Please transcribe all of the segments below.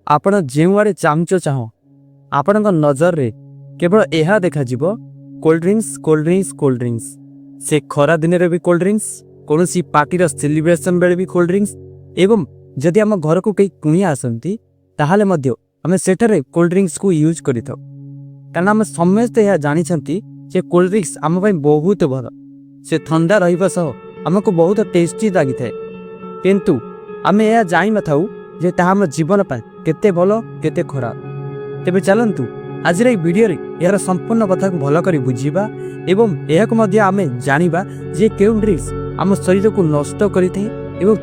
आपण जेउआड़े चाहूच चाह आपण नजर रे केवल यह देखा cold drinks cold drinks cold drinks से खरा दिन भी कोल्ड ड्रिंक्स कौन सी पार्टी सेलिब्रेशन बेले भी कोल्ड ड्रिंक्स एवं जदि आम घर को कई कुणिया आसती आम सेठारे कोल्ड ड्रिंक्स को यूज कर कारण आम समस्ते यह जानते जे कोल्ड ड्रिंक्स आम बहुत भल से ठंडा रहा सह आमको बहुत टेस्टी लगी था किंतु आम यह जान न था जे आम जीवन केते भल केते खराब। तेबे चलंतु आज वीडियो यार संपूर्ण कथा को भल कर बुझा एवं यह आम जाना जे केउं ड्रिंक्स आम शरीर को नष्ट करें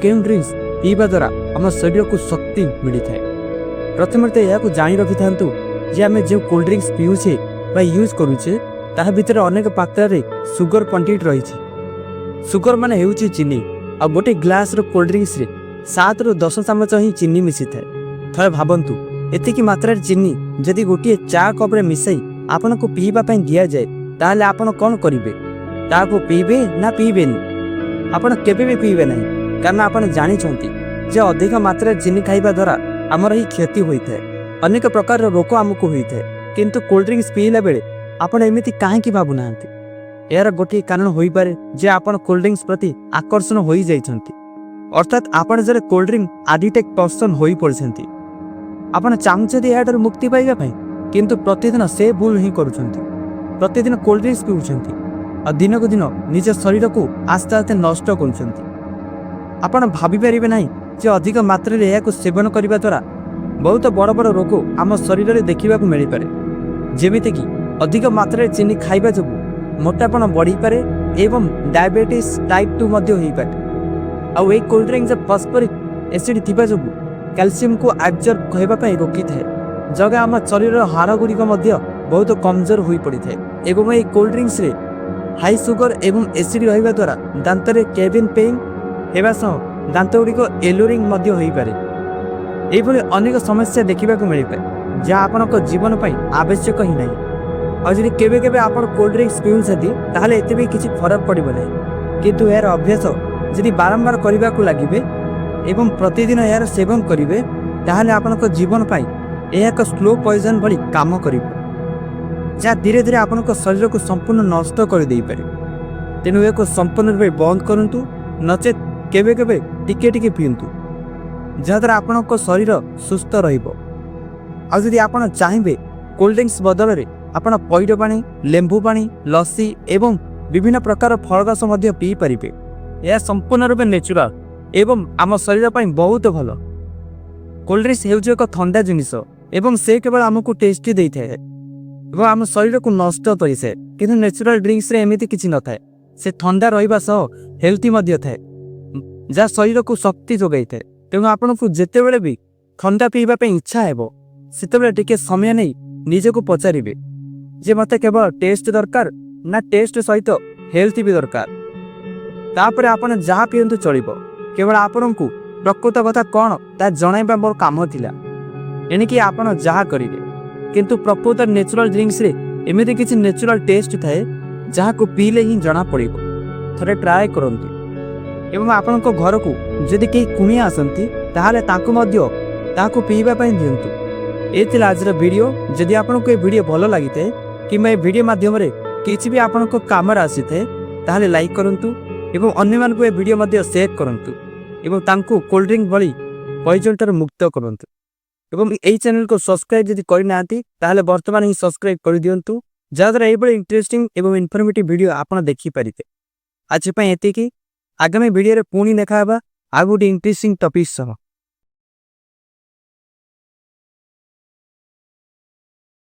केउं ड्रिंक्स पीवा द्वारा आम शरीर को शक्ति मिली था। प्रथम तो यह जाणी रखि था जे आम जो कोल्ड ड्रिंक्स पीऊे यूज करुचे ता भीतर अनेक मात्रा सुगर क्वांटिटी रही। सुगर माने होउची चीनी आ गोटे ग्लास रो कोल्ड ड्रिंक्स रे 7 ରୁ 10 चामच ही चीनी मिसी थाए। थरे भावंतु एतिकी मात्रा चीनी जदि गोटे चा कप रे मिसाई आपन को पीवा पई दिया जाए ताले आपन कोन करिवे ताको पीबे ना पीबेनी आपन केबे भी पीबे नहीं कारण आपन जानि छंती जे अधिक मात्रा चीनी खाइबा द्वारा हमर ही क्षति होई थाए अनेक प्रकार रो रोग हमको होई थाए किंतु कोल्ड ड्रिंक्स पीला बेले आपन एमिति काहे की भाबु नांती यार गोटे कारण होई पारे जे आपन कोल्ड ड्रिंक्स प्रति आकर्षण होई जाइछंती अर्थात आपन जरे कोल्ड ड्रिंक एडिक्टेड पर्सन होई पड़छंती आपन चाहूछंती याडर मुक्ति पाइबा पई किंतु प्रतिदिन से भूल ही करूछंती प्रतिदिन कोल्ड ड्रिंक्स पीउछंती और दिन को दिन निज शरीर को आस्ते आस्ते नष्ट करूछंती। आपन भाबी परिबे नाही जे अधिक मात्रा रे याको सेवन करिबा द्वारा बहुत बड़ बड़ रोग आम शरीर में देखा मिल पारे जेमिति कि अधिक मात्रा चीनी खाइबा जोगु मोटापन बढ़ी पारे एवं डायबिटीज टाइप 2 मध्य होई पारे। आउ ए कोल्ड ड्रिंक्स फॉस्फोरिक एसिड थिबा जोगु कैल्शियम को एब्जॉर्ब कहबा पई रोकी थाए जगह आम शरीर हाड़ गुड़िक बहुत कमजोर होई पड़ी थाए एवं ए कोल्ड ड्रिंक्स रे हाई सुगर एवं एसिड रहिबा द्वारा दांत रे केविन पेन हेबा सह दांत गुड़िक एलोरिंग मध्य होई पारे। एभली अनेक समस्या देखा मिल पाए जहाँ आपण जीवन पर आवश्यक ही नहीं और जब केवे केवे आप कोल्ड ड्रिंक्स पीउछंती ताहले एते भी किसी फरक पड़ो नहीं किंतु यार अभ्यास जदि बारंबार करने को लगे एवं प्रतिदिन यार सेवन करेंगे ताहले आपण जीवन पर यह एक स्लो पॉइजन भली काम कर जहाँ धीरे धीरे आपण शरीर को संपूर्ण नष्ट कर दे पारे। तेणु एक संपूर्ण रूप बंद करूँ नचेत केवे केवे टिके टिके पीतु जहाद्वारा आपण शरीर सुस्थ रही आपड़ चाहिए कोल्ड ड्रिंक्स बदल में आपड़ पैड पानी लेंबू पानी लस्सी एवं विभिन्न प्रकार फल रस पी पारे। यह संपूर्ण रूप नेचुरल एवं आम शरीर पर बहुत भल। कोल्ड ड्रिंक्स हेउच एक ठंडा जिनिस एवं से केवल आमको टेस्टी दे थाए एवं आम शरीर को नष्ट करे किंतु नेचुरल ड्रिंक्स रे एमिति किछि न थाए से ठंडा रहिबा सह हेल्थी मध्य थाए जहाँ शरीर को शक्ति जोगाई थाए। तेणु आपन को जेते बेले भी ठंडा पीवा पे इच्छा हेबो सेते बेले टिके समय नहीं निजे को पचारिबे जे मते केवल टेस्ट दरकार ना टेस्ट सहित हेल्थ भी दरकार तापर आपन जहाँ पींतु चलिबो केवल आपन को प्रकृत कथा कौन ता जणाइबा मोर काम थिला एणिकी आपन जहाँ करिवे किंतु प्रकृत नेचुरल ड्रिंक्स रे एमिति किछि नेचुरल टेस्ट थाए जहाँ को पीले ही जना पड़िबो थरे ट्राए करंतु एवं आपण घर को जदि कई कुणिया आसती ताहले ताकु मध्य ताकु पीवा पई दियंतु। ए थिला आज वीडियो जदि आपण को वीडियो भलो लागि थाए कि वीडियो माध्यम रे किछि भी आपण को काम आसी थाए ताहले लाइक करंतु एवं अन्य मान को वीडियो मध्य शेयर करंतु एवं तांकु कोल्ड ड्रिंक भली पॉइजन मुक्त करंतु एवं एई चैनल को सब्सक्राइब जदि करि नांती ताहले वर्तमान ही सब्सक्राइब कर दियंतु जहाद्वारा एभली इंटरेस्टिंग एवं इन्फॉर्मेटिव वीडियो आपण देखि पारिते। आज पई एतिकी आगामी वीडियो रे पुणी देखा आ गोटे इंटरेस्टिंग टॉपिक सह।